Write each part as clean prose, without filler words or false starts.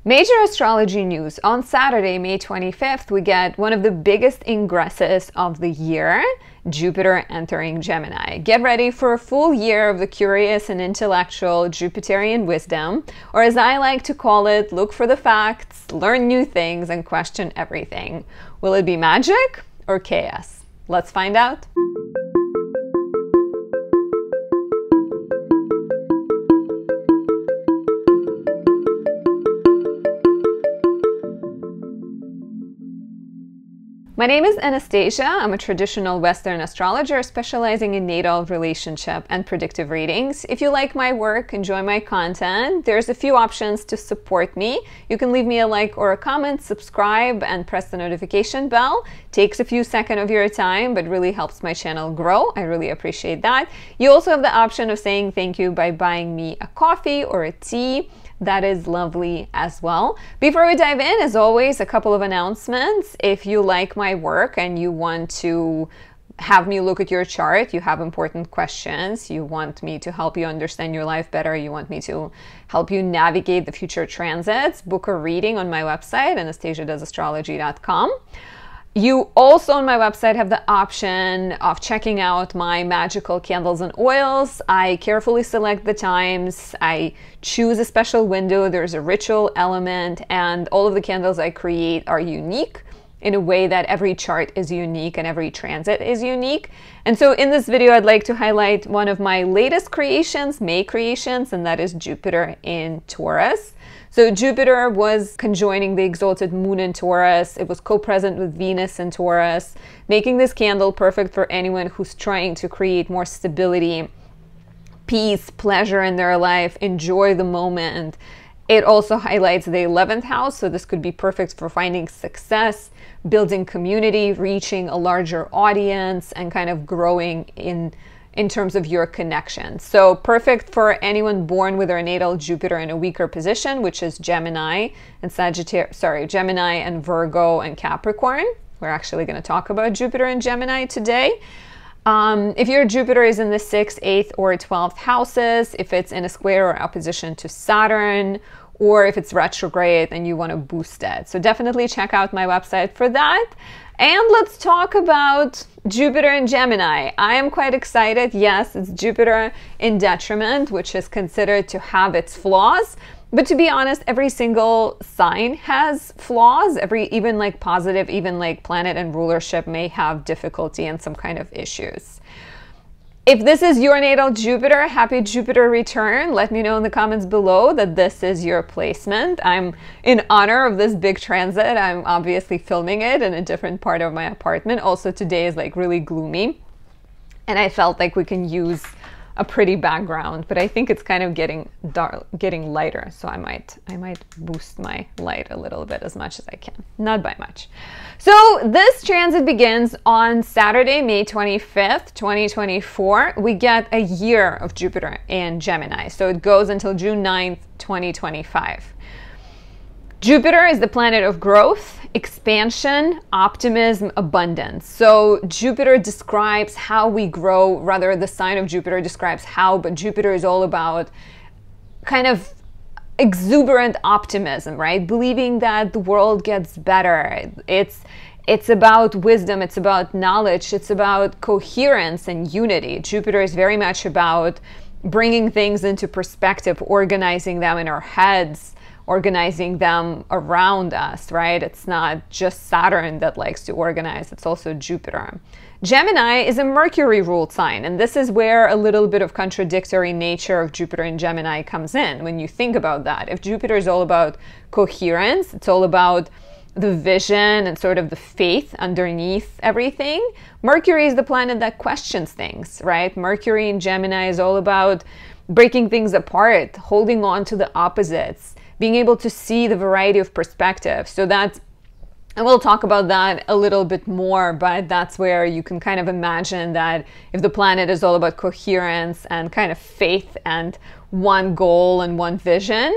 Major astrology news. On Saturday, May 25th, we get one of the biggest ingresses of the year, Jupiter entering Gemini. Get ready for a full year of the curious and intellectual Jupiterian wisdom, or as I like to call it, look for the facts, learn new things, and question everything. Will it be magic or chaos? Let's find out. My name is Anastasia. I'm a traditional Western astrologer specializing in natal, relationship, and predictive readings. If you like my work, enjoy my content, there's a few options to support me. You can leave me a like or a comment, subscribe, and press the notification bell. Takes a few seconds of your time, but really helps my channel grow. I really appreciate that. You also have the option of saying thank you by buying me a coffee or a tea. That is lovely as well. Before we dive in, as always, a couple of announcements. If you like my work and you want to have me look at your chart, you have important questions, you want me to help you understand your life better, you want me to help you navigate the future transits, book a reading on my website, anastasiadoesastrology.com. You also on my website have the option of checking out my magical candles and oils. I carefully select the times. I choose a special window. There's a ritual element, and all of the candles I create are unique in a way that every chart is unique and every transit is unique. And so in this video, I'd like to highlight one of my latest creations, May creations, and that is Jupiter in Taurus. So Jupiter was conjoining the exalted moon in Taurus. It was co-present with Venus in Taurus, making this candle perfect for anyone who's trying to create more stability, peace, pleasure in their life, enjoy the moment. It also highlights the 11th house, so this could be perfect for finding success, building community, reaching a larger audience, and kind of growing in terms of your connection. So perfect for anyone born with their natal Jupiter in a weaker position, which is Gemini and Gemini and Virgo and Capricorn. We're actually going to talk about Jupiter and Gemini today. If your Jupiter is in the 6th, 8th, or 12th houses, if it's in a square or opposition to Saturn, or if it's retrograde and you want to boost it. So definitely check out my website for that. And let's talk about Jupiter and Gemini. I am quite excited. Yes, it's Jupiter in detriment, which is considered to have its flaws. But to be honest, every single sign has flaws. Even like positive, even like planet and rulership may have difficulty and some kind of issues. If this is your natal Jupiter, happy Jupiter return. Let me know in the comments below that this is your placement. I'm in honor of this big transit. I'm obviously filming it in a different part of my apartment. Also today is like really gloomy, and I felt like we can use a pretty background, but I think it's kind of getting dark, getting lighter. So I might boost my light a little bit as much as I can, not by much. So this transit begins on Saturday, May 25th, 2024. We get a year of Jupiter in Gemini. So it goes until June 9th, 2025. Jupiter is the planet of growth, expansion, optimism, abundance. So Jupiter describes how we grow, rather the sign of Jupiter describes how, but Jupiter is all about kind of exuberant optimism, right? Believing that the world gets better. It's about wisdom, it's about knowledge, it's about coherence and unity. Jupiter is very much about bringing things into perspective, organizing them in our heads, organizing them around us, right? It's not just Saturn that likes to organize, it's also Jupiter. Gemini is a Mercury-ruled sign, and this is where a little bit of contradictory nature of Jupiter and Gemini comes in when you think about that. If Jupiter is all about coherence, it's all about the vision and sort of the faith underneath everything, Mercury is the planet that questions things, right? Mercury in Gemini is all about breaking things apart, holding on to the opposites, being able to see the variety of perspectives. So that's, and we'll talk about that a little bit more, but that's where you can kind of imagine that if the planet is all about coherence and kind of faith and one goal and one vision,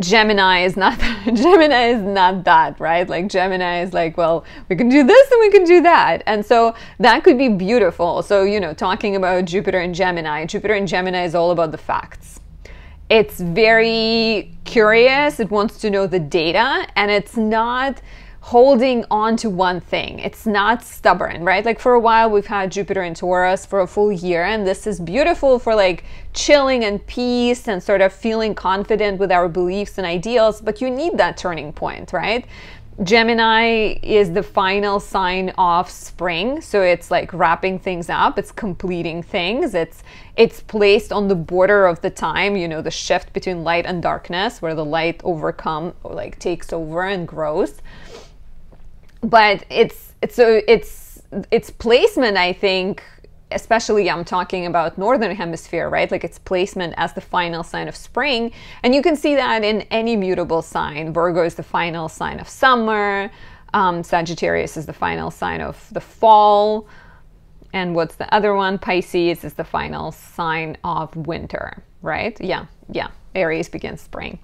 Gemini is not that, right? Like Gemini is like, well, we can do this and we can do that. And so that could be beautiful. So, you know, talking about Jupiter and Gemini is all about the facts. It's very curious. It wants to know the data, and it's not holding on to one thing. It's not stubborn, right? Like for a while we've had Jupiter in Taurus for a full year, and this is beautiful for like chilling and peace and sort of feeling confident with our beliefs and ideals, but you need that turning point, right? Gemini is the final sign of spring, so it's like wrapping things up, it's completing things, it's placed on the border of the time, you know, the shift between light and darkness, where the light takes over and grows. But its placement, I think, especially I'm talking about northern hemisphere, right? Like its placement as the final sign of spring. And you can see that in any mutable sign. Virgo is the final sign of summer. Sagittarius is the final sign of the fall. And what's the other one? Pisces is the final sign of winter, right? Yeah. Aries begins spring.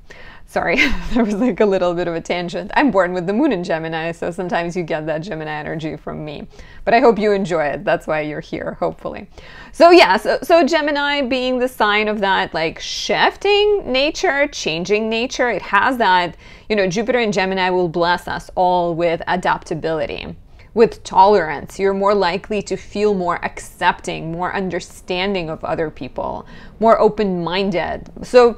Sorry, there was like a little bit of a tangent. I'm born with the moon in Gemini, so sometimes you get that Gemini energy from me. But I hope you enjoy it. That's why you're here, hopefully. So yeah, so Gemini being the sign of that like shifting nature, changing nature, it has that, you know, Jupiter in Gemini will bless us all with adaptability, with tolerance. You're more likely to feel more accepting, more understanding of other people, more open-minded. So,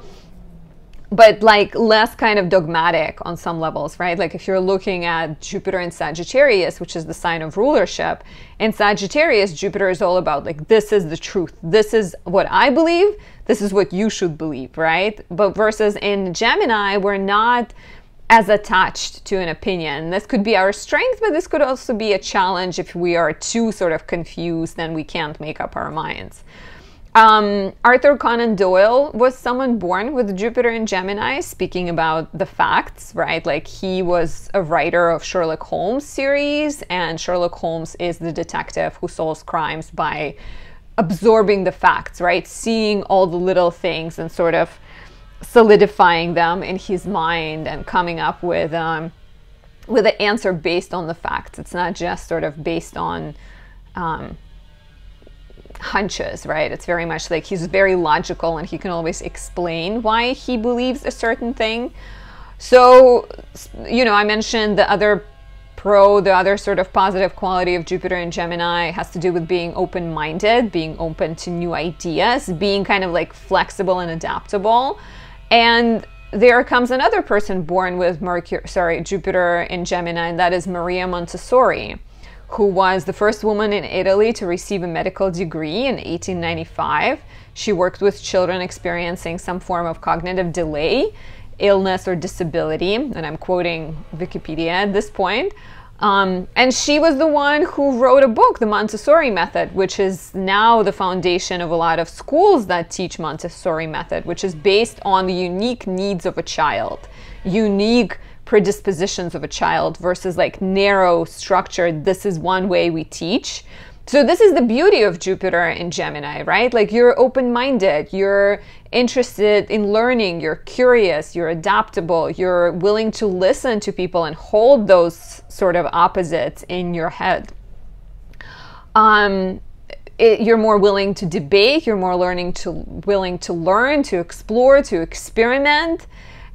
but like less kind of dogmatic on some levels, right? Like if you're looking at Jupiter in Sagittarius, which is the sign of rulership, in Sagittarius, Jupiter is all about like, this is the truth. This is what I believe. This is what you should believe, right? But versus in Gemini, we're not as attached to an opinion. This could be our strength, but this could also be a challenge if we are too sort of confused and we can't make up our minds. Arthur Conan Doyle was someone born with Jupiter in Gemini, speaking about the facts, right? Like he was a writer of Sherlock Holmes series, and Sherlock Holmes is the detective who solves crimes by absorbing the facts, right? Seeing all the little things and sort of solidifying them in his mind and coming up with an answer based on the facts. It's not just sort of based on hunches, right? It's very much like he's very logical and he can always explain why he believes a certain thing. So, you know, I mentioned the other sort of positive quality of Jupiter in Gemini has to do with being open-minded, being open to new ideas, being kind of like flexible and adaptable. And there comes another person born with Jupiter in Gemini, and that is Maria Montessori, who was the first woman in Italy to receive a medical degree in 1895. She worked with children experiencing some form of cognitive delay, illness, or disability, and I'm quoting Wikipedia at this point. And she was the one who wrote a book, The Montessori Method, which is now the foundation of a lot of schools that teach Montessori method, which is based on the unique needs of a child, unique predispositions of a child versus like narrow structured, this is one way we teach. So this is the beauty of Jupiter in Gemini, right? Like you're open-minded, you're interested in learning, you're curious, you're adaptable, you're willing to listen to people and hold those sort of opposites in your head. You're more willing to debate, you're more willing to learn, to explore, to experiment.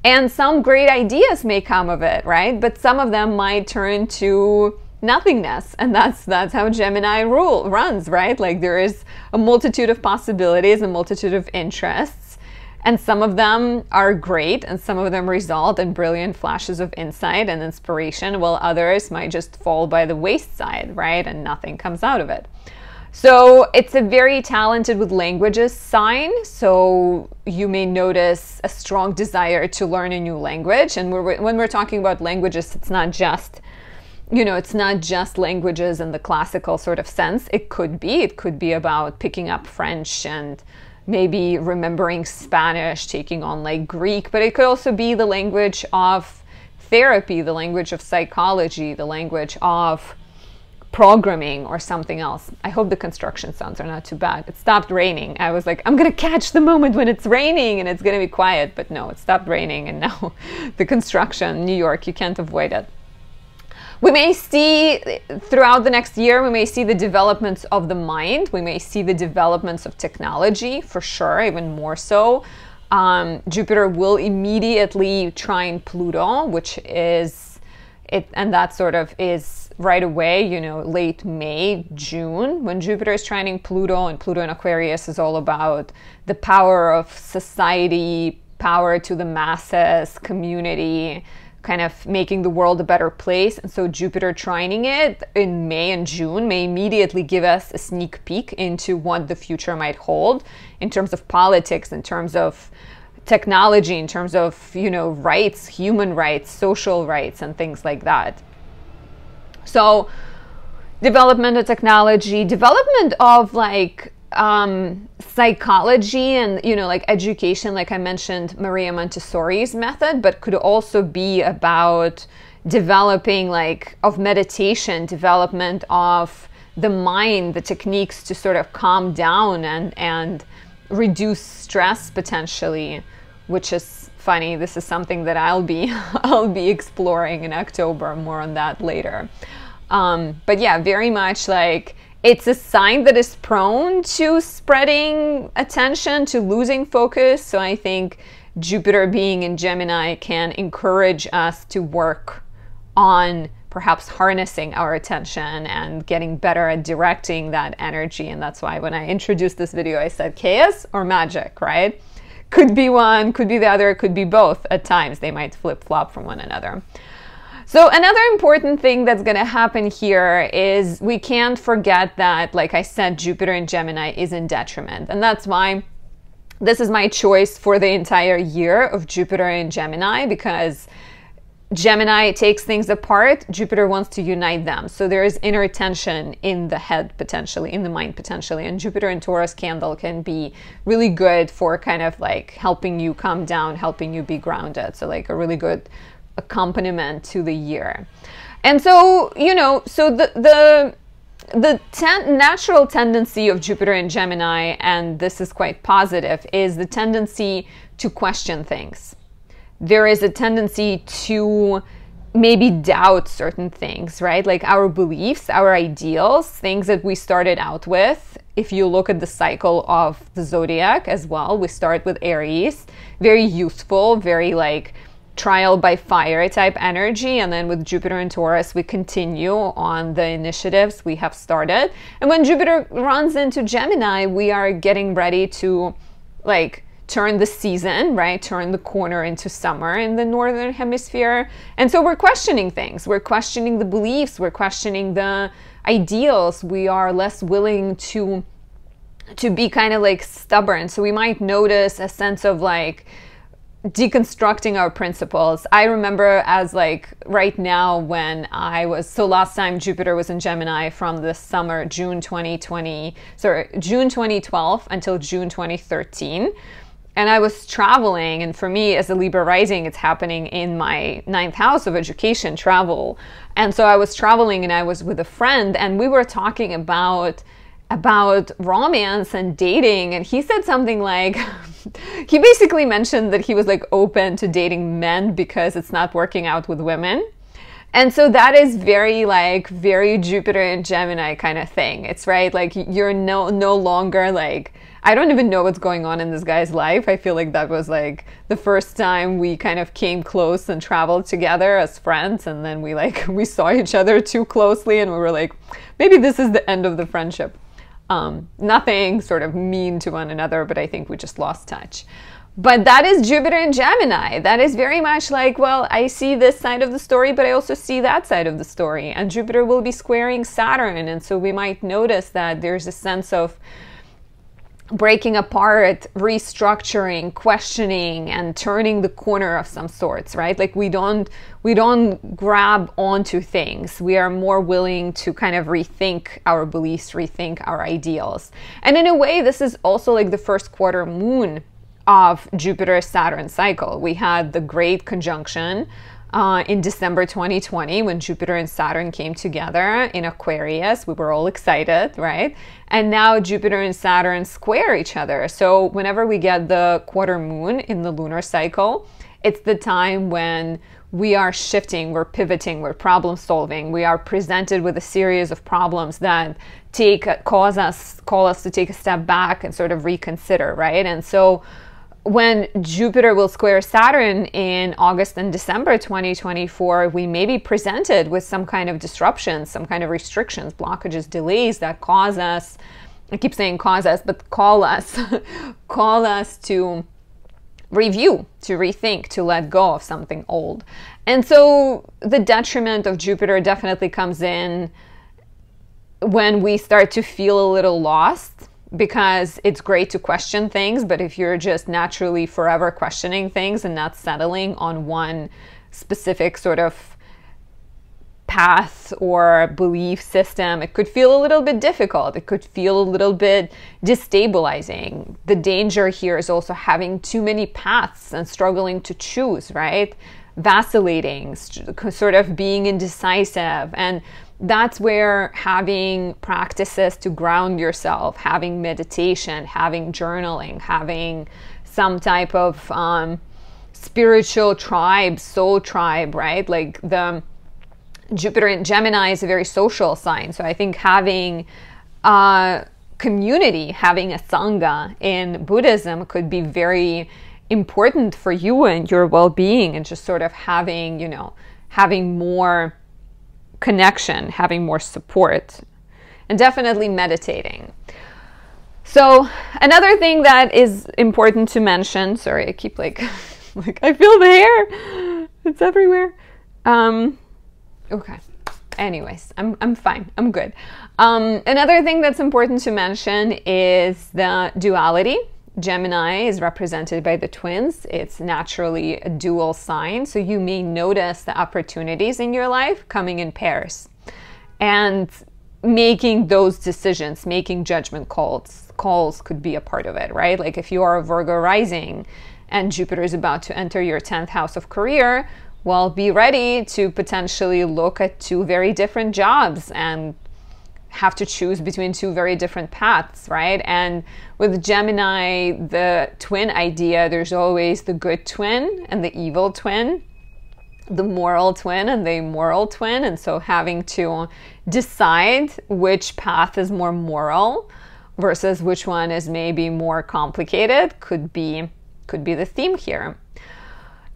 And some great ideas may come of it, right? But some of them might turn to nothingness. And that's how Gemini runs, right? Like there is a multitude of possibilities, a multitude of interests. And some of them are great, and some of them result in brilliant flashes of insight and inspiration, while others might just fall by the wayside, right? And nothing comes out of it. So it's a very talented with languages sign. So you may notice a strong desire to learn a new language. And when we're talking about languages, it's not just, you know, it's not just languages in the classical sort of sense. It could be about picking up French and maybe remembering Spanish, taking on like Greek, but it could also be the language of therapy, the language of psychology, the language of programming or something else. I hope the construction sounds are not too bad. It stopped raining. I was like, I'm gonna catch the moment when it's raining and it's gonna be quiet, but no, it stopped raining and now the construction, New York, you can't avoid it. We may see throughout the next year, we may see the developments of the mind. We may see the developments of technology for sure, even more so. Jupiter will immediately trine Pluto, which is it, and that sort of is right away, you know, late May, June, when Jupiter is trining Pluto, and Pluto in Aquarius is all about the power of society, power to the masses, community, kind of making the world a better place. And so Jupiter trining it in May and June may immediately give us a sneak peek into what the future might hold in terms of politics, in terms of technology, in terms of, you know, rights, human rights, social rights, and things like that. So development of technology, development of like psychology and, you know, like education, like I mentioned Maria Montessori's method, but could also be about developing like of meditation, development of the mind, the techniques to sort of calm down and reduce stress potentially, which is funny. This is something that I'll be exploring in October. More on that later. But yeah, very much like it's a sign that is prone to spreading attention, to losing focus. So I think Jupiter being in Gemini can encourage us to work on perhaps harnessing our attention and getting better at directing that energy. And that's why when I introduced this video, I said chaos or magic, right? Could be one, could be the other, could be both at times. They might flip-flop from one another. So another important thing that's going to happen here is we can't forget that, like I said, Jupiter in Gemini is in detriment. And that's why this is my choice for the entire year of Jupiter in Gemini, because Gemini takes things apart, Jupiter wants to unite them. So there is inner tension in the head potentially, in the mind potentially. And Jupiter in Taurus candle can be really good for kind of like helping you calm down, helping you be grounded. So like a really good accompaniment to the year. And so, you know, so the natural tendency of Jupiter in Gemini, and this is quite positive, is the tendency to question things. There is a tendency to maybe doubt certain things, right? Like our beliefs, our ideals, things that we started out with. If you look at the cycle of the zodiac as well, we start with Aries, very youthful, very like trial by fire type energy. And then with Jupiter in Taurus, we continue on the initiatives we have started. And when Jupiter runs into Gemini, we are getting ready to like turn the season, right? Turn the corner into summer in the northern hemisphere. And so we're questioning things. We're questioning the beliefs. We're questioning the ideals. We are less willing to be kind of like stubborn. So we might notice a sense of like deconstructing our principles. I remember as like right now when I was, so last time Jupiter was in Gemini from this summer, June 2012 until June 2013. And I was traveling, and for me as a Libra rising, it's happening in my 9th house of education, travel. And so I was traveling and I was with a friend and we were talking about romance and dating, and he said something like he basically mentioned that he was like open to dating men because it's not working out with women. And so that is very like very Jupiter and Gemini kind of thing. It's right, like you're no longer like, I don't even know what's going on in this guy's life. I feel like that was like the first time we kind of came close and traveled together as friends, and then we saw each other too closely and we were like, maybe this is the end of the friendship. Nothing sort of mean to one another, but I think we just lost touch. But that is Jupiter in Gemini. That is very much like, well, I see this side of the story, but I also see that side of the story. And Jupiter will be squaring Saturn. And so we might notice that there's a sense of breaking apart, restructuring, questioning, and turning the corner of some sorts, right? Like we don't grab onto things. We are more willing to kind of rethink our beliefs, rethink our ideals. And in a way, this is also like the first quarter moon of Jupiter-Saturn cycle. We had the great conjunction in December 2020 when Jupiter and Saturn came together in Aquarius. We were all excited, right? And now Jupiter and Saturn square each other. So whenever we get the quarter moon in the lunar cycle, it's the time when we are shifting, we're pivoting, we're problem solving. We are presented with a series of problems that call us to take a step back and sort of reconsider, right? And so when Jupiter will square Saturn in August and December 2024, we may be presented with some kind of disruptions, some kind of restrictions, blockages, delays that cause us, I keep saying cause us, but call us, call us to review, to rethink, to let go of something old. And so the detriment of Jupiter definitely comes in when we start to feel a little lost, because it's great to question things, but if you're just naturally forever questioning things and not settling on one specific sort of path or belief system, it could feel a little bit difficult. It could feel a little bit destabilizing. The danger here is also having too many paths and struggling to choose, right? Vacillating, sort of being indecisive. And that's where having practices to ground yourself, having meditation, having journaling, having some type of spiritual tribe, soul tribe, right? Like the Jupiter in Gemini is a very social sign. So I think having a community, having a Sangha in Buddhism could be very important for you and your well-being, and just sort of having, you know, having more connection, having more support, and definitely meditating. So another thing that is important to mention, sorry, I keep like I feel the hair, it's everywhere. Okay, anyways, I'm fine, I'm good. Another thing that's important to mention is the duality. Gemini is represented by the twins. It's naturally a dual sign, so you may notice the opportunities in your life coming in pairs, and making those decisions, making judgment calls could be a part of it, right? Like if you are a Virgo rising and Jupiter is about to enter your 10th house of career, well, be ready to potentially look at two very different jobs and have to choose between two very different paths, right? And with Gemini, the twin idea, there's always the good twin and the evil twin, the moral twin and the immoral twin. And so having to decide which path is more moral versus which one is maybe more complicated could be the theme here.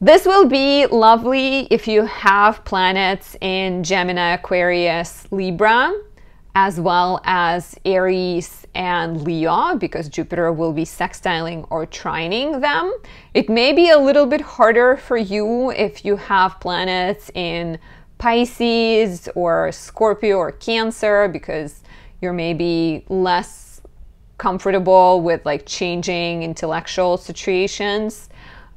This will be lovely if you have planets in Gemini, Aquarius, Libra, as well as Aries and Leo, because Jupiter will be sextiling or trining them. It may be a little bit harder for you if you have planets in Pisces or Scorpio or Cancer, because you're maybe less comfortable with like changing intellectual situations.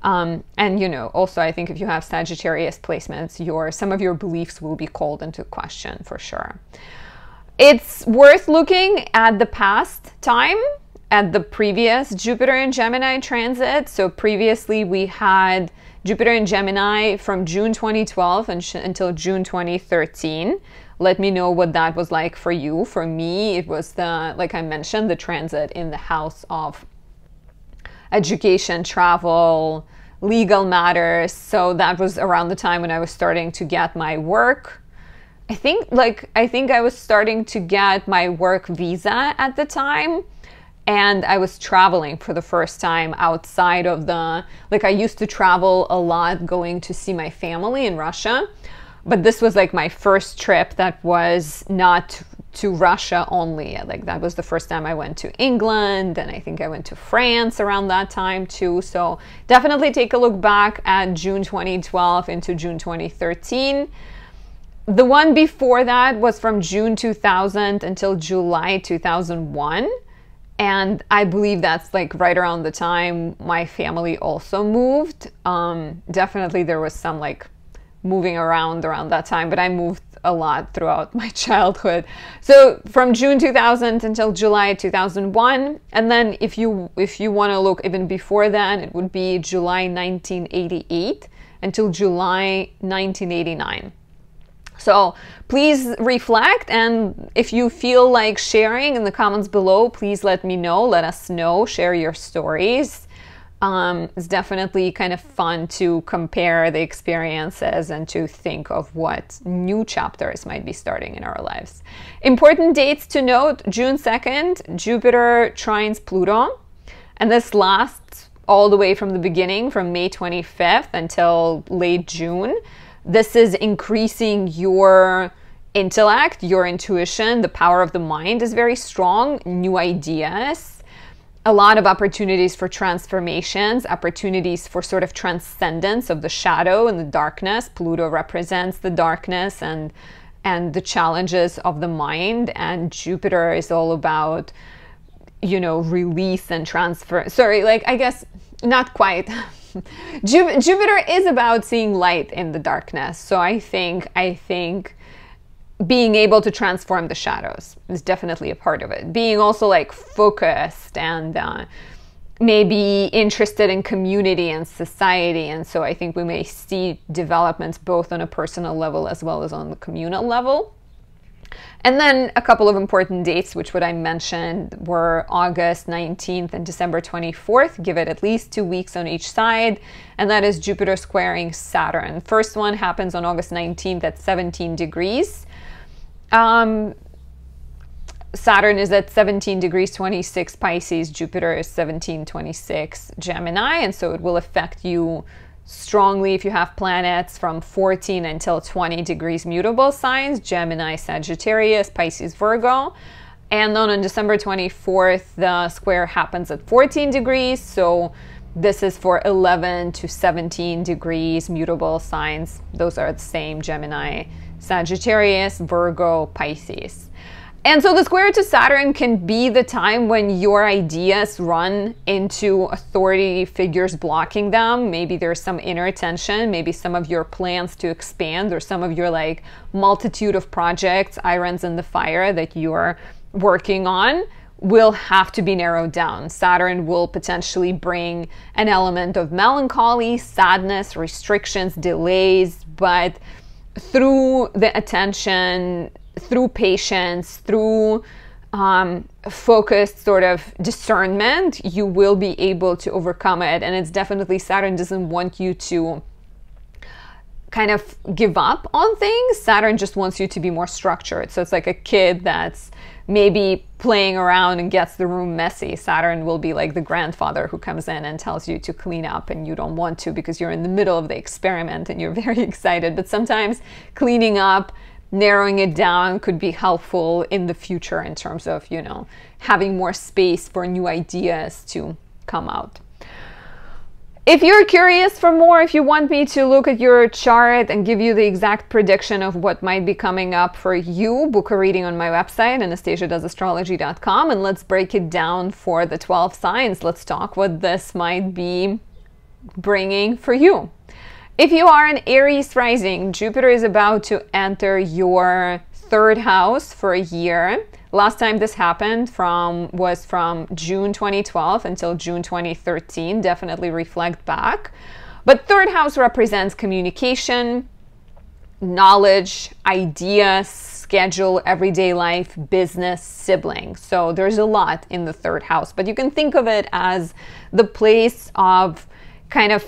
And you know, also I think if you have Sagittarius placements, some of your beliefs will be called into question for sure. It's worth looking at the past time, at the previous Jupiter in Gemini transit. So previously we had Jupiter in Gemini from June 2012 until June 2013. Let me know what that was like for you. For me, it was like I mentioned, the transit in the house of education, travel, legal matters. So that was around the time when I was starting to get my work. I think I was starting to get my work visa at the time, and I was traveling for the first time outside of I used to travel a lot going to see my family in Russia, but this was like my first trip that was not to Russia only. Like that was the first time I went to England, and I think I went to France around that time too. So definitely take a look back at June 2012 into June 2013. The one before that was from June 2000 until July 2001. And I believe that's like right around the time my family also moved. Definitely there was some like moving around that time, but I moved a lot throughout my childhood. So from June 2000 until July 2001. And then if you want to look even before then, it would be July 1988 until July 1989. So please reflect, and if you feel like sharing in the comments below, please let me know, let us know, share your stories. It's definitely kind of fun to compare the experiences and to think of what new chapters might be starting in our lives. Important dates to note: June 2nd, Jupiter trines Pluto, and this lasts all the way from the beginning, from May 25th until late June. This is increasing your intellect, your intuition. The power of the mind is very strong. New ideas, a lot of opportunities for transformations, opportunities for sort of transcendence of the shadow and the darkness. Pluto represents the darkness and the challenges of the mind, and Jupiter is all about, you know, release and transfer. Sorry, like, I guess not quite. Jupiter is about seeing light in the darkness. So I think being able to transform the shadows is definitely a part of it. Being also like focused and maybe interested in community and society. And so I think we may see developments both on a personal level as well as on the communal level. And then a couple of important dates, which what I mentioned were August 19th and December 24th. Give it at least 2 weeks on each side. And that is Jupiter squaring Saturn. First one happens on August 19th at 17 degrees. Saturn is at 17 degrees 26 Pisces. Jupiter is 1726 Gemini. And so it will affect you strongly if you have planets from 14 until 20 degrees mutable signs: Gemini, Sagittarius, Pisces, Virgo. And then on December 24th, the square happens at 14 degrees. So this is for 11 to 17 degrees mutable signs. Those are the same: Gemini, Sagittarius, Virgo, Pisces. And so the square to Saturn can be the time when your ideas run into authority figures blocking them. Maybe there's some inner tension, maybe some of your plans to expand, or some of your like multitude of projects, irons in the fire that you're working on will have to be narrowed down. Saturn will potentially bring an element of melancholy, sadness, restrictions, delays, but through the attention, through patience, through focused sort of discernment, you will be able to overcome it. And it's definitely, Saturn doesn't want you to kind of give up on things. Saturn just wants you to be more structured. So it's like a kid that's maybe playing around and gets the room messy. Saturn will be like the grandfather who comes in and tells you to clean up, and you don't want to because you're in the middle of the experiment and you're very excited. But sometimes cleaning up, narrowing it down could be helpful in the future in terms of, you know, having more space for new ideas to come out. If you're curious for more, if you want me to look at your chart and give you the exact prediction of what might be coming up for you, book a reading on my website, anastasiadoesastrology.com, and let's break it down for the 12 signs. Let's talk what this might be bringing for you. If you are an Aries rising, Jupiter is about to enter your third house for a year. Last time this happened was from June 2012 until June 2013. Definitely reflect back. But third house represents communication, knowledge, ideas, schedule, everyday life, business, siblings. So there's a lot in the third house, but you can think of it as the place of kind of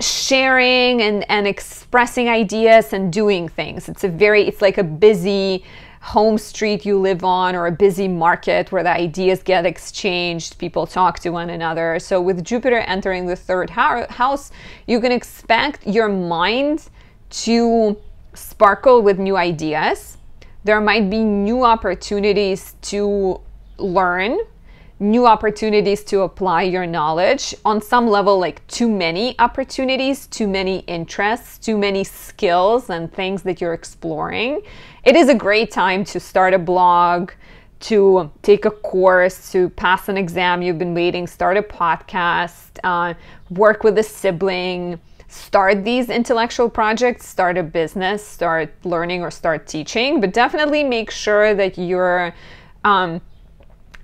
sharing and expressing ideas and doing things. It's like a busy home street you live on, or a busy market where the ideas get exchanged, people talk to one another. So with Jupiter entering the third house, you can expect your mind to sparkle with new ideas. There might be new opportunities to learn, new opportunities to apply your knowledge. On some level, like too many opportunities, too many interests, too many skills and things that you're exploring. It is a great time to start a blog, to take a course, to pass an exam you've been waiting, start a podcast, work with a sibling, start these intellectual projects, start a business, start learning or start teaching. But definitely make sure that you're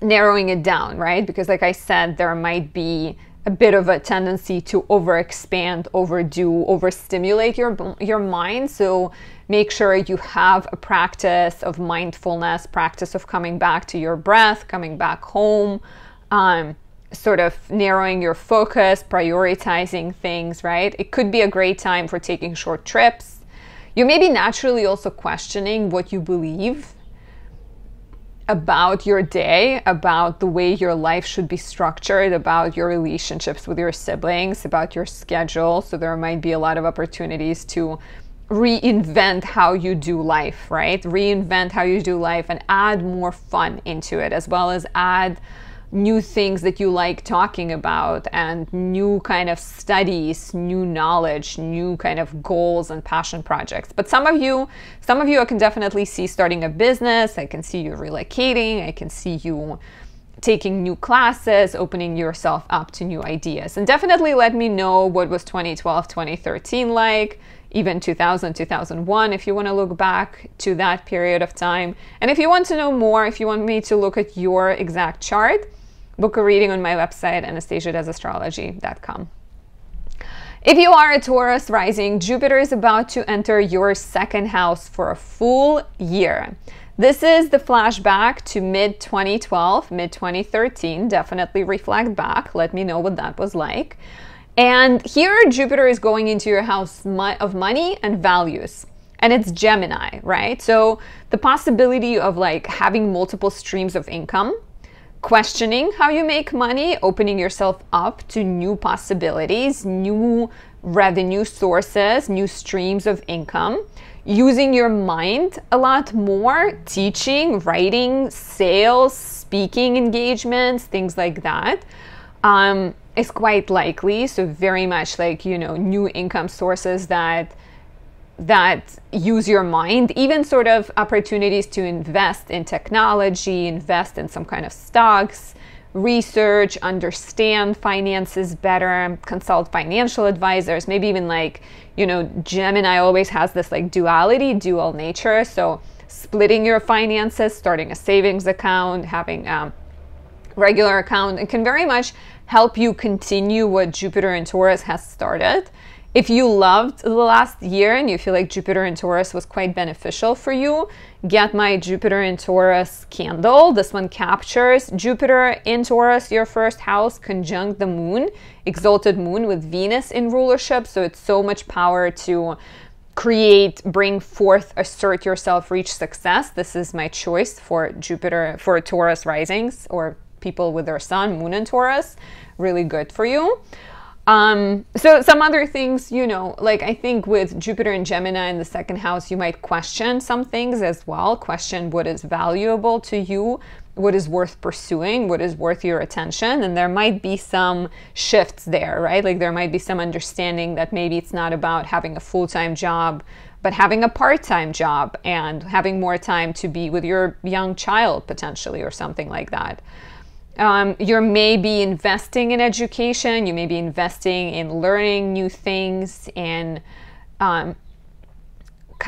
narrowing it down, right? Because like I said, there might be a bit of a tendency to overexpand, overdo, overstimulate your mind. So make sure you have a practice of mindfulness, practice of coming back to your breath, coming back home, sort of narrowing your focus, prioritizing things, right? It could be a great time for taking short trips. You may be naturally also questioning what you believe. about your day, about the way your life should be structured, about your relationships with your siblings, about your schedule. So there might be a lot of opportunities to reinvent how you do life, right? Reinvent how you do life and add more fun into it, as well as add new things that you like talking about and new kind of studies, new knowledge, new kind of goals and passion projects. But some of you I can definitely see starting a business. I can see you relocating. I can see you taking new classes, opening yourself up to new ideas. And definitely let me know what was 2012, 2013 like, even 2000, 2001, if you want to look back to that period of time. And if you want to know more, if you want me to look at your exact chart, book a reading on my website, anastasiadoesastrology.com. If you are a Taurus rising, Jupiter is about to enter your second house for a full year. This is the flashback to mid-2012, mid-2013. Definitely reflect back. Let me know what that was like. And here Jupiter is going into your house of money and values. And it's Gemini, right? So the possibility of like having multiple streams of income, questioning how you make money, opening yourself up to new possibilities, new revenue sources, new streams of income, using your mind a lot more, teaching, writing, sales, speaking engagements, things like that, is quite likely. So very much like, you know, new income sources that use your mind, even sort of opportunities to invest in technology, invest in some kind of stocks, research, understand finances better, consult financial advisors, maybe even like, you know, Gemini always has this like dual nature. So splitting your finances, starting a savings account, having a regular account, it can very much help you continue what Jupiter in Taurus has started. If you loved the last year and you feel like Jupiter in Taurus was quite beneficial for you, get my Jupiter in Taurus candle. This one captures Jupiter in Taurus, your first house, conjunct the moon, exalted moon with Venus in rulership. So it's so much power to create, bring forth, assert yourself, reach success. This is my choice for Jupiter, for Taurus risings or people with their sun, moon in Taurus. Really good for you. So some other things, you know, like I think with Jupiter and Gemini in the second house, you might question some things as well. Question what is valuable to you, what is worth pursuing, what is worth your attention. And there might be some shifts there, right? Like there might be some understanding that maybe it's not about having a full-time job, but having a part-time job and having more time to be with your young child potentially or something like that. You may be investing in education, you may be investing in learning new things and kind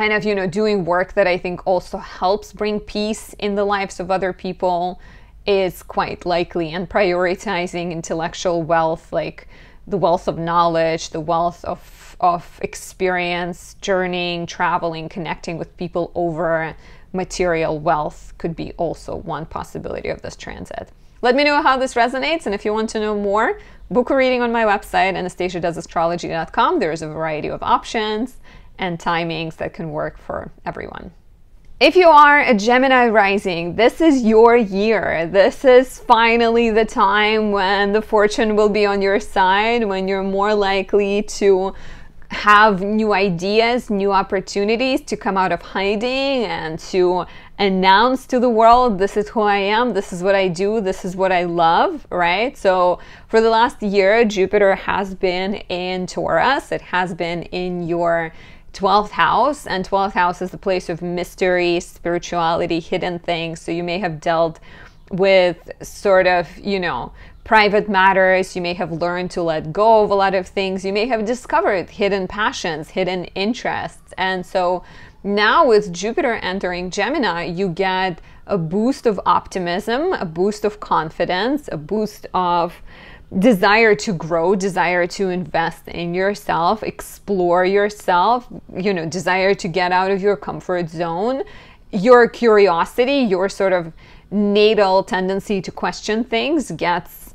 of, you know, doing work that I think also helps bring peace in the lives of other people is quite likely, and prioritizing intellectual wealth, like the wealth of knowledge, the wealth of experience, journeying, traveling, connecting with people over material wealth could be also one possibility of this transit. Let me know how this resonates, and if you want to know more, book a reading on my website, anastasiadoesastrology.com. There's a variety of options and timings that can work for everyone. If you are a Gemini rising, this is your year. This is finally the time when the fortune will be on your side, when you're more likely to have new ideas, new opportunities to come out of hiding and to announce to the world, this is who I am, this is what I do, this is what I love, right? So for the last year, Jupiter has been in Taurus. It has been in your 12th house, and 12th house is the place of mystery, spirituality, hidden things. So you may have dealt with sort of, you know, private matters. You may have learned to let go of a lot of things. You may have discovered hidden passions, hidden interests. And so now with Jupiter entering Gemini, you get a boost of optimism, a boost of confidence, a boost of desire to grow, desire to invest in yourself, explore yourself, you know, desire to get out of your comfort zone, your curiosity, your sort of natal tendency to question things gets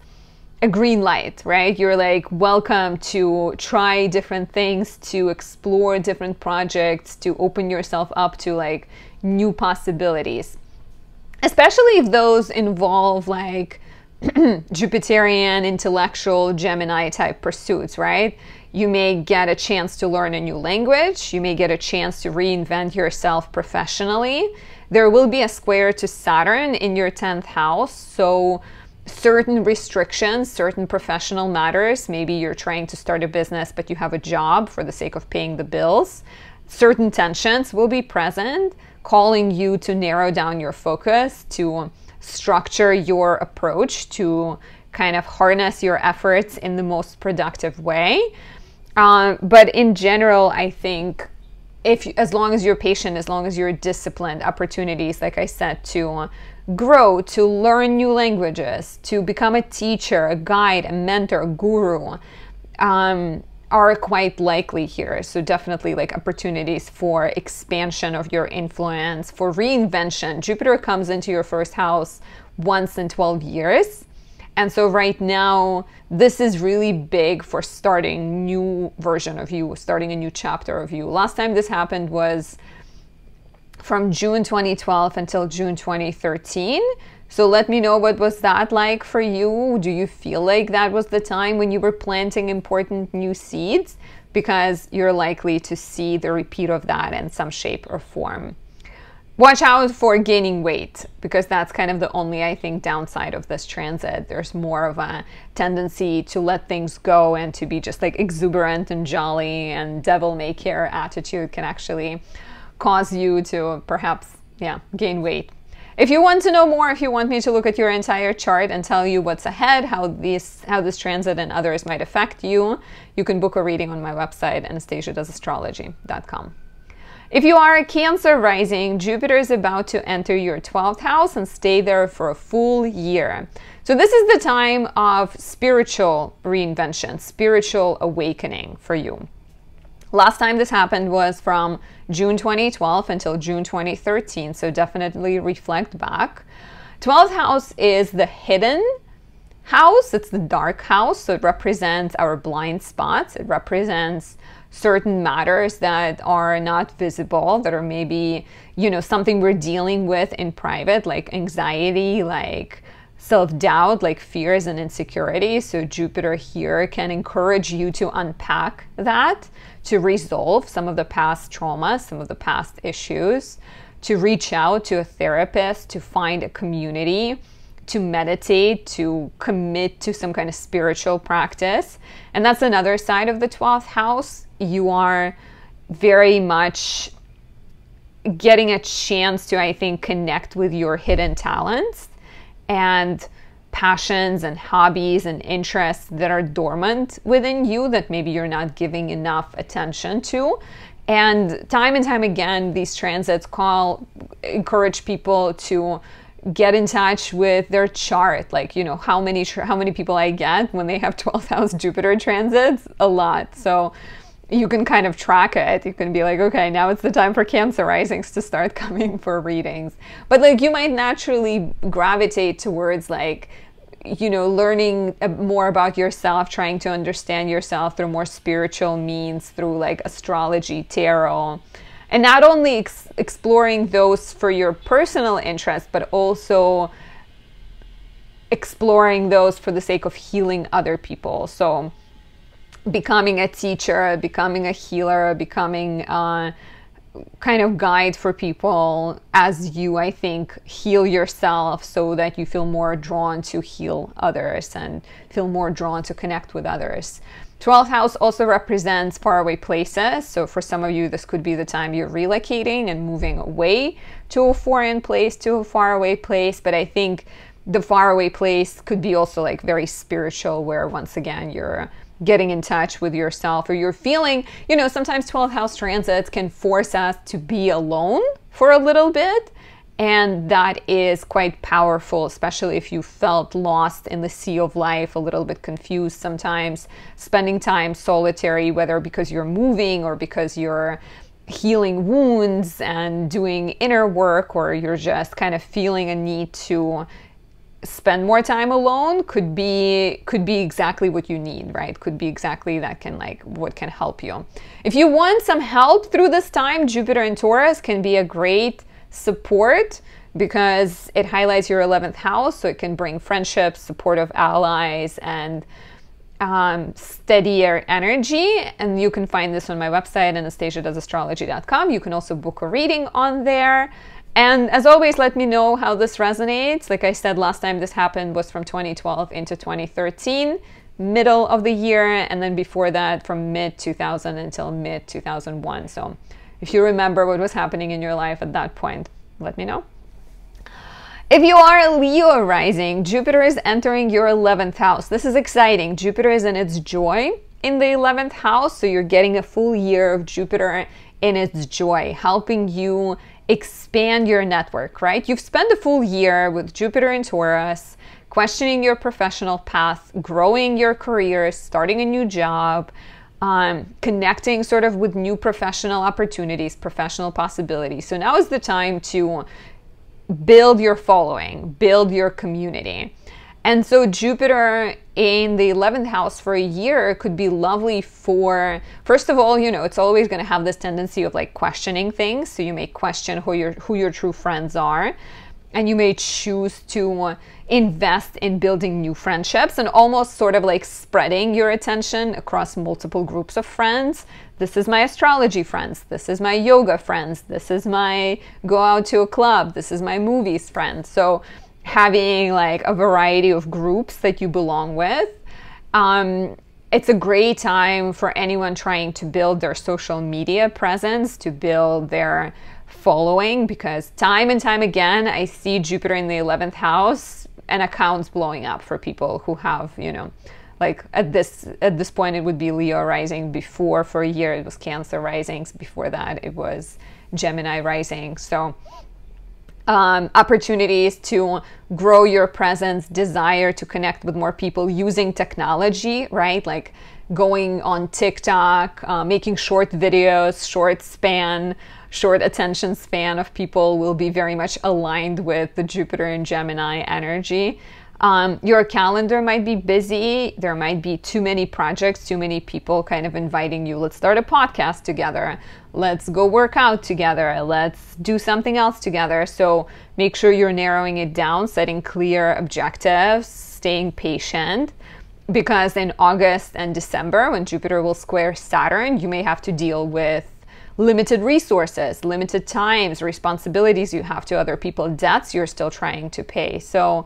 a green light, right? You're like, welcome to try different things, to explore different projects, to open yourself up to like new possibilities. especially if those involve like Jupiterian, intellectual, Gemini type pursuits, right? You may get a chance to learn a new language. You may get a chance to reinvent yourself professionally. There will be a square to Saturn in your 10th house. So certain restrictions, certain professional matters, maybe you're trying to start a business, but you have a job for the sake of paying the bills. Certain tensions will be present, calling you to narrow down your focus, to structure your approach, to kind of harness your efforts in the most productive way. But in general, I think as long as you're patient, as long as you're disciplined, opportunities, like I said, to grow, to learn new languages, to become a teacher, a guide, a mentor, a guru, are quite likely here. So definitely like opportunities for expansion of your influence, for reinvention. Jupiter comes into your first house once in 12 years. And so right now, this is really big for starting new version of you, starting a new chapter of you. Last time this happened was from June 2012 until June 2013. So let me know, what was that like for you? Do you feel like that was the time when you were planting important new seeds? Because you're likely to see the repeat of that in some shape or form. Watch out for gaining weight, because that's kind of the only, I think, downside of this transit. There's more of a tendency to let things go and to be just like exuberant and jolly, and devil-may-care attitude can actually cause you to perhaps, gain weight. If you want to know more, if you want me to look at your entire chart and tell you what's ahead, how this transit and others might affect you, you can book a reading on my website, anastasiadoesastrology.com. If you are a Cancer rising, Jupiter is about to enter your 12th house and stay there for a full year. So this is the time of spiritual reinvention, spiritual awakening for you. Last time this happened was from June 2012 until June 2013, so definitely reflect back. 12th house is the hidden house. It's the dark house, so it represents our blind spots. It represents certain matters that are not visible, that are maybe, something we're dealing with in private, like anxiety, like self-doubt, like fears and insecurities. So Jupiter here can encourage you to unpack that, to resolve some of the past trauma, some of the past issues, to reach out to a therapist, to find a community, to meditate, to commit to some kind of spiritual practice. And that's another side of the 12th house. You are very much getting a chance to, I think, connect with your hidden talents and passions and hobbies and interests that are dormant within you that maybe you're not giving enough attention to. And time again, these transits encourage people to get in touch with their chart. Like, how many people I get when they have 12th house Jupiter transits? A lot. So you can kind of track it. You can be like, okay, now it's the time for Cancer risings to start coming for readings. But like, you might naturally gravitate towards like, learning more about yourself, trying to understand yourself through more spiritual means, through like astrology, tarot, and not only exploring those for your personal interest, but also exploring those for the sake of healing other people. So becoming a teacher, becoming a healer, becoming a kind of guide for people as you, I think, heal yourself, so that you feel more drawn to heal others and feel more drawn to connect with others. 12th house also represents faraway places. So for some of you, this could be the time you're relocating and moving away to a foreign place, to a faraway place. But I think the faraway place could be also like very spiritual, where once again, you're getting in touch with yourself, or you're feeling, sometimes 12th house transits can force us to be alone for a little bit. And that is quite powerful, especially if you felt lost in the sea of life, a little bit confused sometimes, spending time solitary, whether because you're moving or because you're healing wounds and doing inner work, or you're just kind of feeling a need to spend more time alone, could be exactly what you need, right? Could be exactly what can help you. If you want some help through this time, Jupiter in Taurus can be a great support, because it highlights your 11th house, so it can bring friendships, supportive allies, and steadier energy. And you can find this on my website, anastasiadoesastrology.com. You can also book a reading on there. And as always, let me know how this resonates. Like I said, last time this happened was from 2012 into 2013, middle of the year, and then before that from mid-2000 until mid-2001. So if you remember what was happening in your life at that point, let me know. If you are a Leo rising, Jupiter is entering your 11th house. This is exciting. Jupiter is in its joy in the 11th house, so you're getting a full year of Jupiter in its joy, helping you expand your network, right? You've spent a full year with Jupiter in Taurus, questioning your professional path, growing your career, starting a new job, connecting sort of with new professional opportunities, professional possibilities. So now is the time to build your following, build your community. And so Jupiter in the 11th house for a year could be lovely for, first of all, you know, it's always going to have this tendency of like questioning things. So you may question who your true friends are, and you may choose to invest in building new friendships and almost sort of like spreading your attention across multiple groups of friends. This is my astrology friends. This is my yoga friends. This is my go out to a club. This is my movies friends. So having like a variety of groups that you belong with. It's a great time for anyone trying to build their social media presence, to build their following, because time and time again, I see Jupiter in the 11th house and accounts blowing up for people who have, you know, like at this point, it would be Leo rising. Before, for a year, it was Cancer risings. Before that, it was Gemini rising. So opportunities to grow your presence, desire to connect with more people using technology, right? Like going on TikTok, making short videos, short attention span of people will be very much aligned with the Jupiter and Gemini energy. Your calendar might be busy. There might be too many projects, too many people kind of inviting you. Let's start a podcast together. Let's go work out together. Let's do something else together. So make sure you're narrowing it down, setting clear objectives, staying patient, because in August and December, when Jupiter will square Saturn, you may have to deal with limited resources, limited times, responsibilities you have to other people, debts you're still trying to pay. So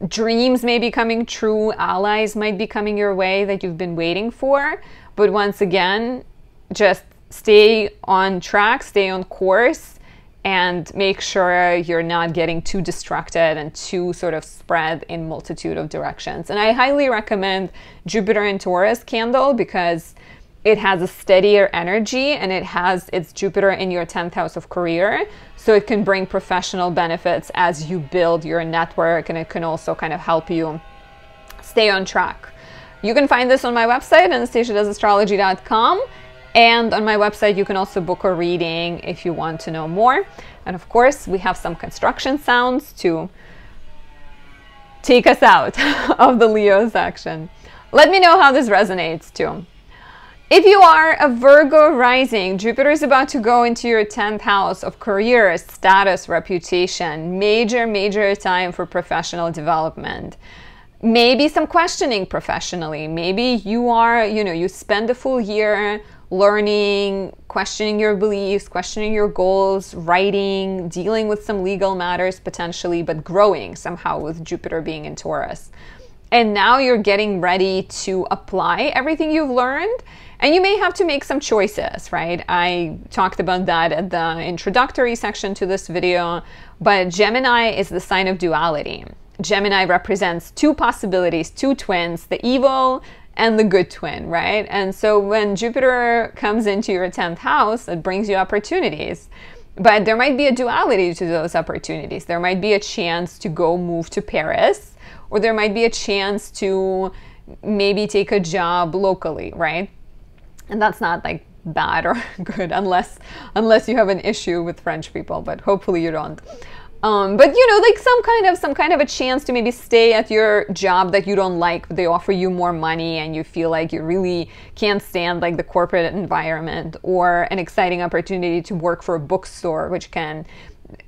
dreams may be coming true, allies might be coming your way that you've been waiting for. But once again, just stay on track, stay on course, and make sure you're not getting too distracted and too sort of spread in multitude of directions. And I highly recommend Jupiter in Taurus candle because it has a steadier energy and it has its Jupiter in your 10th house of career. So it can bring professional benefits as you build your network, and it can also kind of help you stay on track. You can find this on my website, anastasiadoesastrology.com. And on my website, you can also book a reading if you want to know more. And of course, we have some construction sounds to take us out of the Leo section. Let me know how this resonates too. If you are a Virgo rising, Jupiter is about to go into your 10th house of career, status, reputation. Major time for professional development. Maybe some questioning professionally. Maybe you are, you spend a full year learning, questioning your beliefs, questioning your goals, writing, dealing with some legal matters potentially, but growing somehow with Jupiter being in Taurus. And now you're getting ready to apply everything you've learned. And you may have to make some choices, right? I talked about that at the introductory section to this video, but Gemini is the sign of duality. Gemini represents two possibilities, two twins, the evil and the good twin, right? And so when Jupiter comes into your 10th house, it brings you opportunities. But there might be a duality to those opportunities. There might be a chance to go move to Paris, or there might be a chance to maybe take a job locally, right? And that's not like bad or good unless you have an issue with French people, but hopefully you don't. But like some kind of a chance to maybe stay at your job that you don't like, but they offer you more money and you feel like you really can't stand like the corporate environment, or an exciting opportunity to work for a bookstore, which can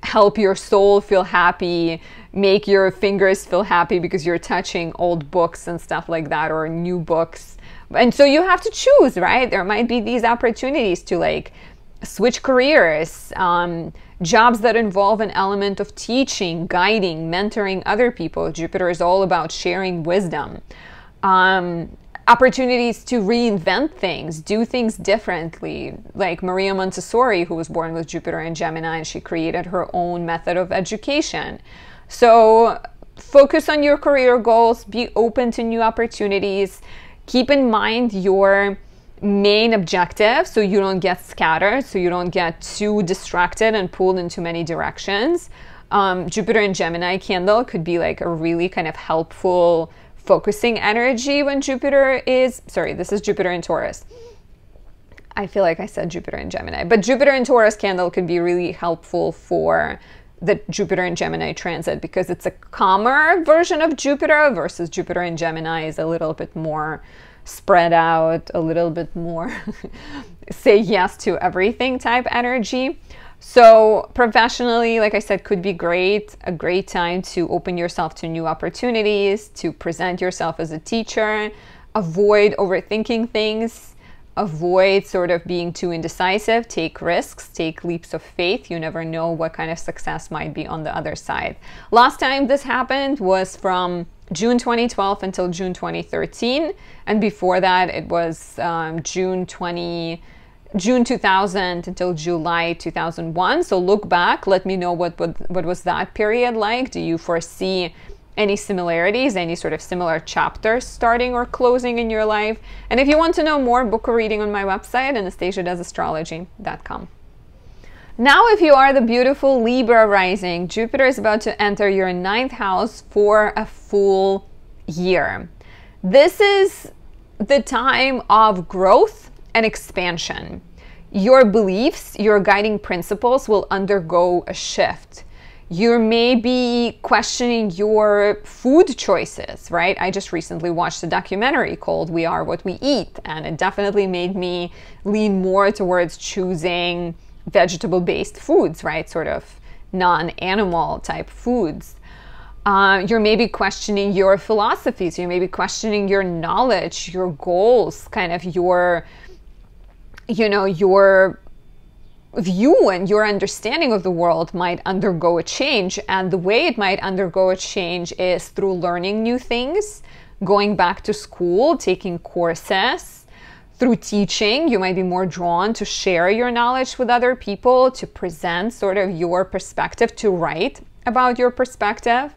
help your soul feel happy, make your fingers feel happy because you're touching old books and stuff like that, or new books. And so you have to choose, right? There might be these opportunities to like switch careers, jobs that involve an element of teaching, guiding, mentoring other people. Jupiter is all about sharing wisdom. Opportunities to reinvent things, do things differently, like Maria Montessori, who was born with Jupiter in Gemini, and she created her own method of education. So focus on your career goals, be open to new opportunities, keep in mind your main objective so you don't get scattered, so you don't get too distracted and pulled in too many directions. Jupiter in Gemini candle could be like a really kind of helpful focusing energy when Jupiter is, sorry, this is Jupiter in Taurus. I feel like I said Jupiter in Gemini, but Jupiter in Taurus candle could be really helpful for the Jupiter in Gemini transit because it's a calmer version of Jupiter versus Jupiter in Gemini is a little bit more spread out, a little bit more say yes to everything type energy. So professionally, like I said, could be great, a great time to open yourself to new opportunities, to present yourself as a teacher, avoid overthinking things, avoid sort of being too indecisive, take risks, take leaps of faith. You never know what kind of success might be on the other side. Last time this happened was from June 2012 until June 2013. And before that, it was June 2000 until July 2001. So look back, let me know what was that period like. Do you foresee any similarities, any sort of similar chapters starting or closing in your life? And if you want to know more, book a reading on my website, anastasiadoesastrology.com. Now, if you are the beautiful Libra rising, Jupiter is about to enter your 9th house for a full year. This is the time of growth and expansion. Your beliefs, your guiding principles will undergo a shift. You may be questioning your food choices, right? I just recently watched a documentary called We Are What We Eat, and it definitely made me lean more towards choosing vegetable-based foods, right? Sort of non-animal type foods. You may be questioning your philosophies. You may be questioning your knowledge, your goals, kind of your view and your understanding of the world might undergo a change. And the way it might undergo a change is through learning new things, going back to school, taking courses, through teaching. You might be more drawn to share your knowledge with other people, to present sort of your perspective, to write about your perspective.